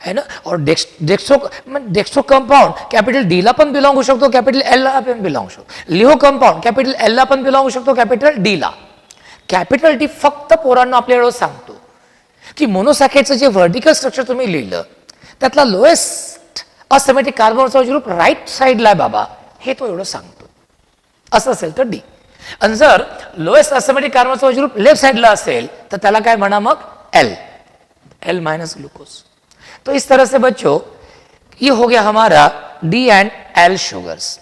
है ना। और डेक्स्ट्रो कंपाउंड कैपिटल डी ला पण बिलोंग होऊ शकतो, कैपिटल एल ला पण बिलोंग होऊ शकतो। लिहो कंपाउंड कैपिटल एल ला पण बिलोंग होऊ शकतो, कैपिटल डी ला। कैपिटल डी फक्त पोरांना आपल्याला सांगतो की मोनोसॅकेराइडचं जे व्हर्टिकल स्ट्रक्चर तुम्ही लिहिलं त्यातला लोएस्ट असिमेट्रिक कार्बनचा ग्रुप राइट साइडला आहे बाबा, हे तो एवढं सांगतो। असं असेल तर डी, आणि जर लोएस्ट असिमेट्रिक कार्बनचा ग्रुप लेफ्ट साइडला असेल तर त्याला काय म्हणा मग? L, L minus glucose. तो इस तरह से बच्चों ये हो गया हमारा डी एंड एल शुगर्स।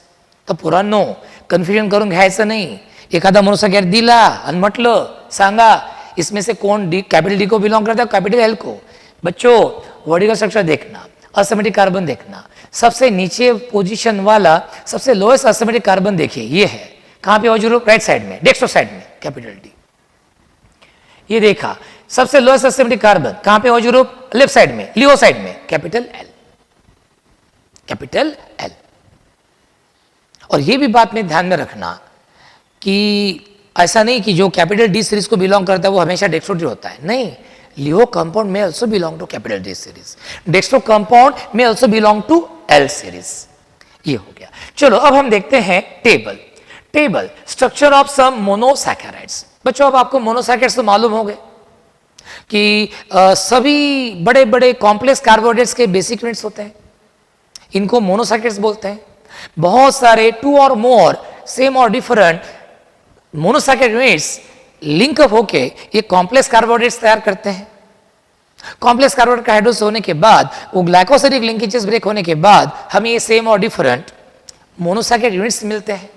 तो पुरानो कन्फ्युजन करून घ्यायचं नाही। एखादा मोनोसॅकेराइड दिला आणि म्हटलं सांगा इसमें से कौन डी कैपिटल डी को बिलोंग करता है, कैपिटल एल को। बच्चों वर्टिकल स्ट्रक्चर देखना, असिमेट्रिक कार्बन देखना, सबसे नीचे पोजीशन वाला सबसे लोएस्ट असिमेट्रिक कार्बन देखिए, ये है कहां पे? ग्रुप राइट साइड में, डेक्सो साइड में, कैपिटल डी। ये देखा सबसे लोएस्ट असिमेट्रिक कार्बन कहां पे? ग्रुप लेफ्ट साइड में, लिहो साइड में, कैपिटल एल, कैपिटल एल। और ये भी बात में ध्यान में रखना कि ऐसा नहीं कि जो कैपिटल डी सीरीज को बिलोंग करता है वो हमेशा डेक्स्ट्रो डी होता है, नहीं। लिहो कंपाउंड में also belong to capital D series, dextro compound में also belong to L series. ये हो गया। चलो अब हम देखते हैं table. Table structure of some monosaccharides. बच्चों अब आपको मोनोसैकेराइड्स तो मालूम हो गए कि सभी बड़े बड़े कॉम्प्लेक्स कार्बोहाइड्रेट्स के बेसिक यूनिट्स होते हैं, इनको मोनोसैकेराइड्स बोलते हैं। बहुत सारे 2 और मोर सेम और different monosaccharide units link up होके ये कॉम्प्लेक्स कार्बोहाइड्रेट्स तैयार करते हैं। कॉम्प्लेक्स कार्बोहाइड्रेट का हाइड्रोलिसिस होने के बाद वो ग्लाइकोसिडिक लिंकेजेस ब्रेक होने के बाद हमें ये सेम और डिफरेंट मोनोसैकेराइड यूनिट्स मिलते हैं।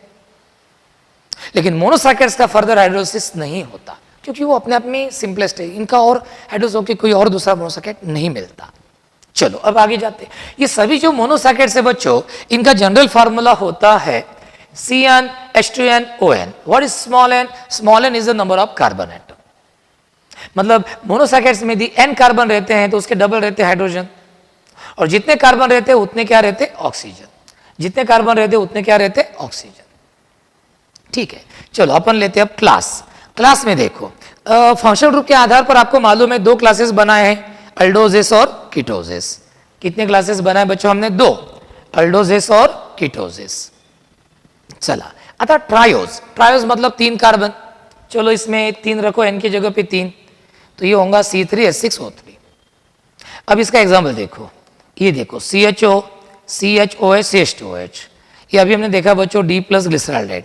लेकिन मोनोसैकेराइड्स का फर्दर हाइड्रोलिसिस नहीं होता क्योंकि वो अपने आप में सिंपलेस्ट है, इनका और हाइड्रोलिसिस होकर कोई और दूसरा मोनोसैकेराइड नहीं मिलता। चलो अब आगे जाते हैं। ये सभी जो मोनोसैकेराइड्स है बच्चों, इनका जनरल फार्मूला होता है CnH2nOn। What is small n? Small n is the number of carbon atom. मतलब मोनोसैकेराइड्स में यदि n कार्बन रहते हैं तो उसके डबल रहते हैं हाइड्रोजन, और जितने कार्बन रहते हैं उतने क्या रहते हैं? ऑक्सीजन। जितने कार्बन रहते हैं उतने क्या रहते हैं? ऑक्सीजन। ठीक है, चलो अपन लेते हैं अब क्लास। क्लास में देखो फंक्शनल ग्रुप के आधार पर आपको मालूम है दो क्लासेस बनाए हैं, अल्डोजेस और कीटोजेस। कितने क्लासेस बनाए बच्चों हमने? दो, अल्डोजेस और कीटोजेस। चला अतः ट्रायोज। ट्रायोज मतलब 3 कार्बन। चलो इसमें 3 रखो, n की जगह पे 3, तो ये होगा C3H6O3। अब इसका एग्जाम्पल देखो, ये देखो CHO, CHOH, CH2OH। ये अभी हमने देखा बच्चों D प्लस ग्लिसरॉल्डेट,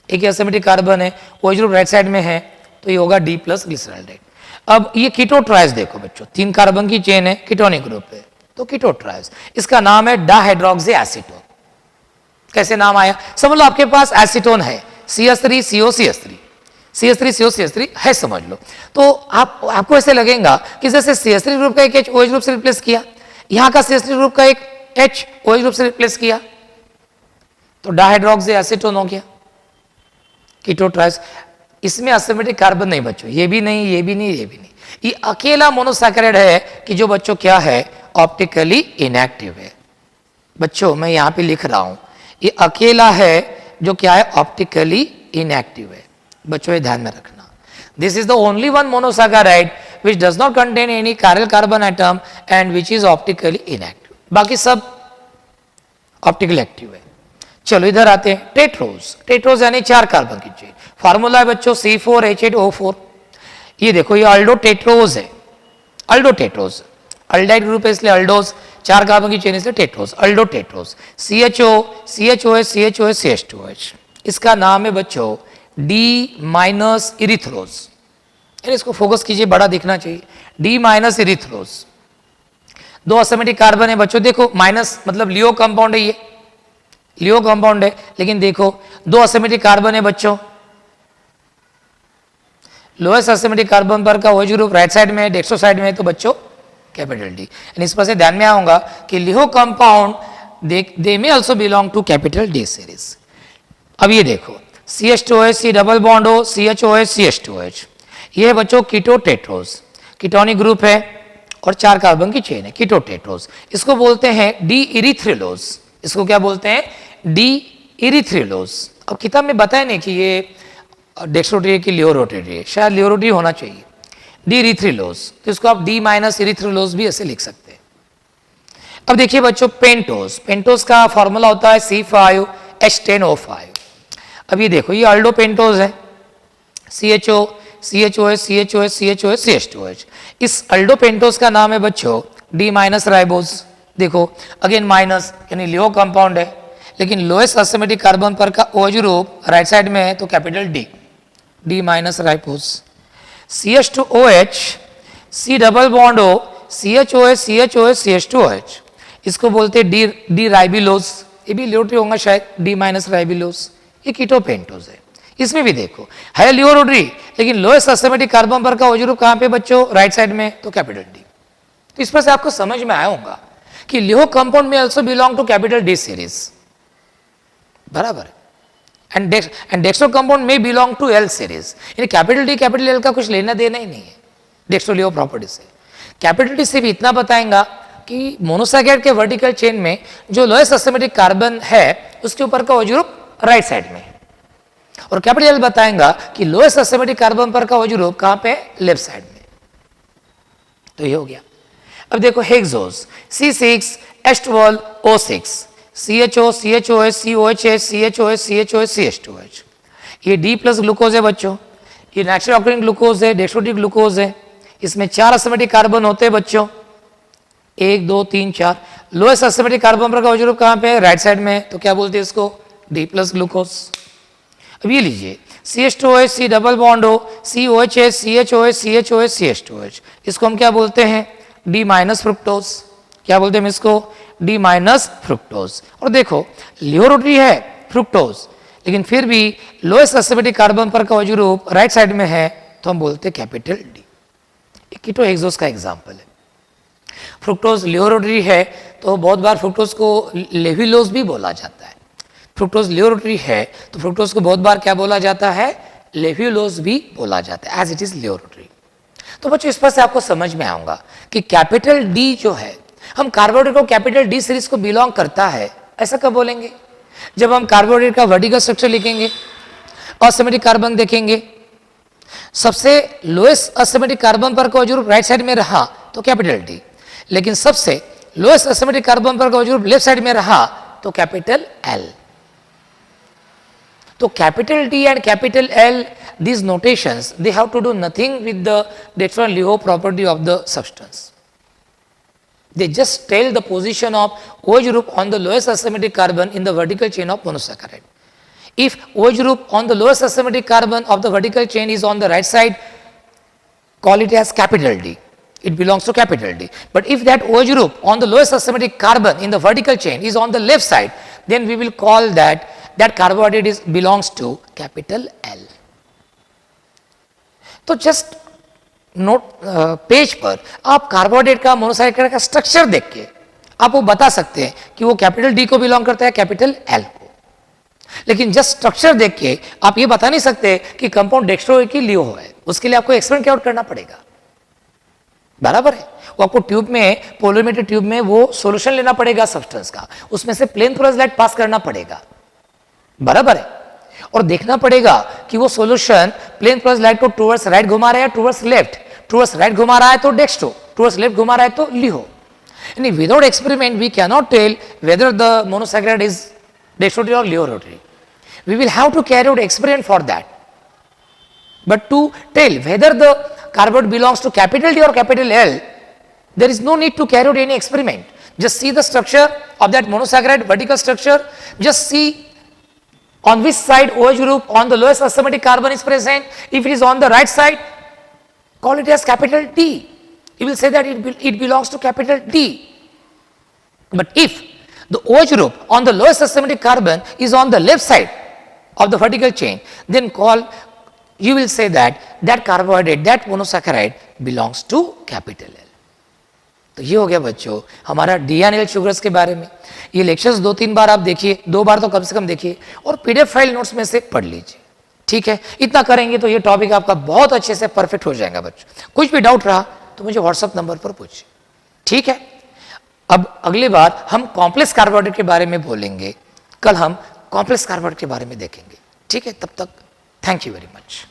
एक एसिमेट्रिक कार्बन है, OH ग्रुप राइट साइड में है तो ये होगा D प्लस ग्लिसरॉल्डेट। अब ये कीटो ट्रायस देखो बच्चों, 3 कार्बन की चेन है, कीटोनिक ग्रुप है, तो कीटो ट्रायस। इसका नाम है डाहाइड्रोक्सी एसीटोन। कैसे नाम आया? समझ लो आपके पास एसीटोन है, CH3COCH3, CH3COCH3 है, समझ लो। तो आपको ऐसे लगेगा कि जैसे CH3 ग्रुप का एक H OH ग्रुप से रिप्लेस किया, यहाँ का CH3 ग्रुप का एक H OH ग्रुप से रिप्लेस किया, तो डाहाइड्रोक्सी एसीटोन हो गया, कीटो ट्रायस। इसमें एसिमेट्रिक कार्बन नहीं बच्चों, ये भी नहीं, ये भी नहीं, ये भी नहीं। ये अकेला मोनोसैकेराइड है कि जो बच्चों क्या है? ऑप्टिकली इनएक्टिव है। बच्चों मैं यहां पे लिख रहा हूं, ये अकेला है जो क्या है? ऑप्टिकली इनएक्टिव है। बच्चों ये ध्यान में रखना, this is the only one monosaccharide which does not contain any chiral carbon atom and which is optically inactive. बाकी सब ऑप्टिकली एक्टिव है। चलो इधर आते हैं, टेट्रोज। टेट्रोज यानी 4 कार्बन की चेन। फार्मूला है बच्चों C4H8O4। ये देखो ये अल्डो टेट्रोज है, अल्डो टेट्रोज, अल्डाइड ग्रुप है इसलिए अल्डोज, 4 कार्बन की चेन इसलिए tetrose, aldotetrose. CHO, CHOH, CHOH, CH2OH। इसका नाम है बच्चों D- इरिथ्रोज। इसको फोकस कीजिए, बड़ा दिखना चाहिए। D- इरिथ्रोज। 2 एसिमेट्रिक कार्बन है बच्चों, देखो माइनस मतलब लियो कंपाउंड है, ये लियो कंपाउंड है, लेकिन देखो 2 एसिमेट्रिक कार्बन है बच्चों। लोएस्ट एसिमेट्रिक कार्बन पर का OH ग्रुप राइट साइड में है, डेक्सो साइड में है, तो बच्चों कैपिटल D। इस पर से ध्यान में आऊंगा कि laevo compound they may also belong to capital D series. अब ये देखो CH2OH, C डबल बॉन्ड हो, CHOH, CH2OH। ये है बच्चों कीटो टेट्रोज, कीटोनिक ग्रुप है और 4 कार्बन की चेन है, कीटो टेट्रोज। इसको बोलते हैं डी इरिथ्रिलोज। इसको क्या बोलते हैं? डी इरिथ्रिलोज। अब किताब में बताया नहीं कि ये डेक्सट्रोटरी की लियो रोटरी है, शायद लियो रोटरी होना चाहिए। डी इरिथ्रिलोज, तो इसको आप D- इरिथ्रिलोज भी ऐसे लिख सकते हैं। अब देखिए बच्चों पेंटोज। पेंटोज का फॉर्मूला होता है C5H10O5। अब ये देखो ये अल्डो पेंटोज है, CHO, CHOH, CHOH, CHOH, CH2OH। इस अल्डो पेंटोज का नाम है बच्चों D- राइबोज। देखो अगेन माइनस यानी लियो कंपाउंड है, लेकिन लोएस्ट एसिमेट्रिक कार्बन पर का OH ग्रुप राइट साइड में है तो capital D, D- ribose. CH2OH, C double bond हो, CHOH, CHOH, CH2OH। इसको बोलते हैं डी राइबिलोज। ये भी लियोट्री होगा शायद, D- राइबिलोज। ये कीटो पेंटोज है। इसमें भी देखो है लियो रोटरी, लेकिन लोएस्ट एसिमेट्रिक कार्बन पर का OH ग्रुप कहां पे बच्चों? राइट साइड में, तो कैपिटल D। तो इस पर से आपको समझ में आया होगा कि लियो कंपाउंड में also belong to capital D series, बराबर है। एंड डेक्सट्रो कंपाउंड में बिलोंग टू L सीरीज। यानी कैपिटल D कैपिटल L का कुछ लेना देना ही नहीं है डेक्सट्रो लियो प्रॉपर्टी से। कैपिटल D से भी इतना बताएगा कि मोनोसैकेराइड के वर्टिकल चेन में जो लोएस्ट एसिमेट्रिक कार्बन है उसके ऊपर का OH ग्रुप राइट साइड में, और कैपिटल L बताएगा कि लोएस्ट एसिमेट्रिक कार्बन पर का OH ग्रुप कहां पे? लेफ्ट साइड में। तो ये हो गया। अब देखो hexose, C6H12O6, CHO, CHOH, COH, CHOH, CHOH, CH2OH। ये D प्लस ग्लूकोज है बच्चों, ये नेचुरल ऑकरिंग ग्लूकोज है, डेक्सट्रोटिक ग्लूकोज है। इसमें 4 एसिमेट्रिक कार्बन होते हैं बच्चों, 1 2 3 4। लोएस्ट एसिमेट्रिक कार्बन पर का OH ग्रुप कहां पे? राइट साइड में, तो क्या बोलते हैं इसको? D plus glucose. अब ये लीजिए CH2OH, C डबल बॉन्ड हो, COH, CHOH, CHOH, CH2OH। इसको हम क्या बोलते हैं? D- fructose. क्या बोलते हैं हम इसको? D- fructose. और देखो लियो रोटरी है फ्रुक्टोज, लेकिन फिर भी लोएस्ट एसिडिक कार्बन पर का वजू रूप राइट साइड में है तो हम बोलते हैं कैपिटल डी। कीटो हेक्सोस का एग्जाम्पल है। फ्रुक्टोज लियोरोटरी है तो बहुत बार फ्रुक्टोज को लेविलोज भी बोला जाता है। फ्रुक्टोज लियोरोटरी है तो फ्रुक्टोज को बहुत बार क्या बोला जाता है, लेविलोज भी बोला जाता है, एज इट इज लियोरोटरी। तो बच्चों इस पर से आपको समझ में आऊंगा कि कैपिटल डी जो है, हम कार्बोहाइड्रेट को कैपिटल डी सीरीज को बिलोंग करता है, ऐसा कब बोलेंगे? जब हम कार्बोहाइड्रेट का वर्टिकल स्ट्रक्चर लिखेंगे, असिमेट्रिक कार्बन देखेंगे, सबसे लोएस्ट असिमेट्रिक कार्बन पर का वजू रूप राइट साइड में रहा तो कैपिटल डी, लेकिन सबसे लोएस्ट असिमेट्रिक कार्बन पर का वजू रूप लेफ्ट साइड में रहा तो कैपिटल एल। तो capital D and capital L, these notations, they have to do nothing with the Dietrich-Lehoucq property of the substance. They just tell the position of OH group on the lowest asymmetric carbon in the vertical chain of monosaccharide. If OH group on the lowest asymmetric carbon of the vertical chain is on the right side, call it as capital D. It belongs to capital D. But if that OH group on the lowest asymmetric carbon in the vertical chain is on the left side, then we will call that carbohydrate belongs to capital L. तो जस्ट नोट पेज पर आप कार्बोहाइड्रेट का, मोनोसैकेराइड का स्ट्रक्चर देख के आप वो बता सकते हैं कि वो कैपिटल डी को बिलोंग करता है, कैपिटल एल को। लेकिन जस्ट स्ट्रक्चर देख के आप ये बता नहीं सकते कि कंपाउंड डेक्स्ट्रो की लियो है। उसके लिए आपको एक्सपेरिमेंट आउट करना पड़ेगा, बराबर है। वो आपको ट्यूब में, पोलोमीटर ट्यूब में वो सॉल्यूशन लेना पड़ेगा सब्सटेंस का, उसमें से प्लेन थोड़ा लाइट पास करना पड़ेगा, बराबर है। और देखना पड़ेगा कि वो सॉल्यूशन प्लेन प्लस लाइट को टुवर्ड्स राइट घुमा रहा है, टुवर्ड्स लेफ्ट। टुवर्ड्स राइट घुमा रहा है तो डेक्स्ट्रो, टुवर्ड्स लेफ्ट घुमा रहा है तो लिहो। यानी without experiment we can not tell whether the monosaccharide is dextrorotatory और laevorotatory. We will have to carry out experiment for that. But to tell whether the carbohydrate belongs to capital D और capital L, there is no need to carry out any experiment. Just see the structure of that monosaccharide, vertical structure. Just see on which side OH group on the lowest asymmetric carbon is present. If it is on the right side, call it as capital D. You will say that it belongs to capital D. But if the OH group on the lowest asymmetric carbon is on the left side of the vertical chain, then you will say that carbohydrate, that monosaccharide belongs to capital L. तो ये हो गया बच्चों हमारा डीएनएल शुगर्स के बारे में। ये लेक्चर्स 2-3 बार आप देखिए, 2 बार तो कम से कम देखिए, और पीडीएफ फाइल नोट्स में से पढ़ लीजिए, ठीक है। इतना करेंगे तो ये टॉपिक आपका बहुत अच्छे से परफेक्ट हो जाएगा बच्चों। कुछ भी डाउट रहा तो मुझे व्हाट्सएप नंबर पर पूछिए, ठीक है। अब अगली बार हम कॉम्प्लेक्स कार्बोहाइड्रेट के बारे में बोलेंगे, कल हम कॉम्प्लेक्स कार्बोहाइड्रेट के बारे में देखेंगे, ठीक है। तब तक थैंक यू वेरी मच।